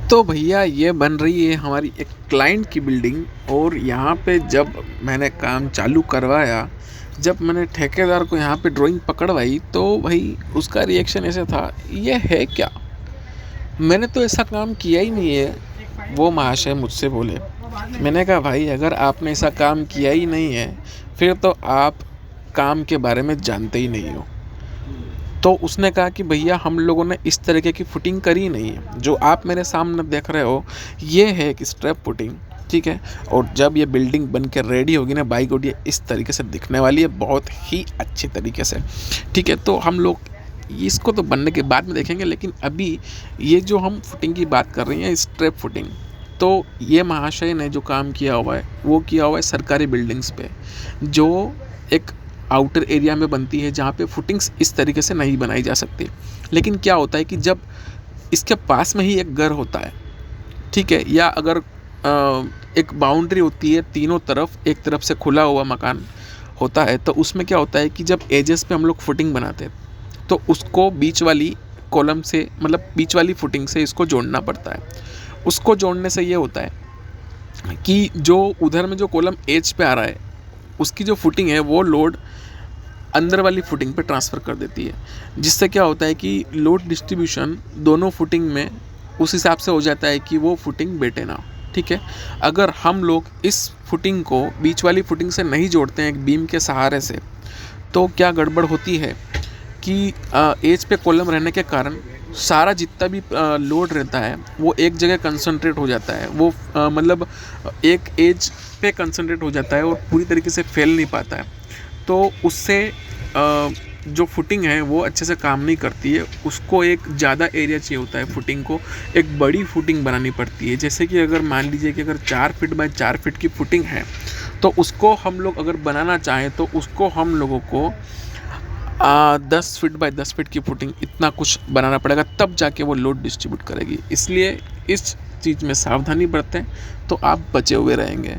तो भैया ये बन रही है हमारी एक क्लाइंट की बिल्डिंग। और यहाँ पे जब मैंने काम चालू करवाया, जब मैंने ठेकेदार को यहाँ पे ड्राइंग पकड़वाई तो भाई उसका रिएक्शन ऐसा था, ये है क्या, मैंने तो ऐसा काम किया ही नहीं है। वो महाशय मुझसे बोले। मैंने कहा भाई अगर आपने ऐसा काम किया ही नहीं है फिर तो आप काम के बारे में जानते ही नहीं हो। तो उसने कहा कि भैया हम लोगों ने इस तरीके की फुटिंग करी नहीं है, जो आप मेरे सामने देख रहे हो ये है एक स्ट्रैप फुटिंग, ठीक है। और जब ये बिल्डिंग बन के रेडी होगी ना बाई गॉड, ये इस तरीके से दिखने वाली है, बहुत ही अच्छे तरीके से, ठीक है। तो हम लोग इसको तो बनने के बाद में देखेंगे, लेकिन अभी ये जो हम फुटिंग की बात कर रहे हैं स्ट्रैप फुटिंग, तो ये महाशय ने जो काम किया हुआ है वो किया हुआ है सरकारी बिल्डिंग्स पे, जो एक आउटर एरिया में बनती है जहाँ पे फुटिंग्स इस तरीके से नहीं बनाई जा सकती। लेकिन क्या होता है कि जब इसके पास में ही एक घर होता है, ठीक है, या अगर एक बाउंड्री होती है तीनों तरफ, एक तरफ से खुला हुआ मकान होता है, तो उसमें क्या होता है कि जब एजेस पे हम लोग फुटिंग बनाते हैं तो उसको बीच वाली कॉलम से, मतलब बीच वाली फुटिंग से इसको जोड़ना पड़ता है। उसको जोड़ने से ये होता है कि जो उधर में जो कॉलम एज पे आ रहा है उसकी जो फुटिंग है वो लोड अंदर वाली फुटिंग पे ट्रांसफ़र कर देती है, जिससे क्या होता है कि लोड डिस्ट्रीब्यूशन दोनों फुटिंग में उस हिसाब से हो जाता है कि वो फुटिंग बैठे ना, ठीक है। अगर हम लोग इस फुटिंग को बीच वाली फुटिंग से नहीं जोड़ते हैं एक बीम के सहारे से, तो क्या गड़बड़ होती है कि एज पे कॉलम रहने के कारण सारा जितना भी लोड रहता है वो एक जगह कंसंट्रेट हो जाता है, वो मतलब एक एज पे कंसंट्रेट हो जाता है और पूरी तरीके से फैल नहीं पाता है। तो उससे जो फुटिंग है वो अच्छे से काम नहीं करती है, उसको एक ज़्यादा एरिया चाहिए होता है, फुटिंग को एक बड़ी फुटिंग बनानी पड़ती है। जैसे कि अगर मान लीजिए कि अगर 4 फीट बाय 4 फीट की फुटिंग है तो उसको हम लोग अगर बनाना चाहें तो उसको हम लोगों को 10 फीट बाय 10 फीट की फुटिंग इतना कुछ बनाना पड़ेगा, तब जाके वो लोड डिस्ट्रीब्यूट करेगी। इसलिए इस चीज़ में सावधानी बरतें तो आप बचे हुए रहेंगे।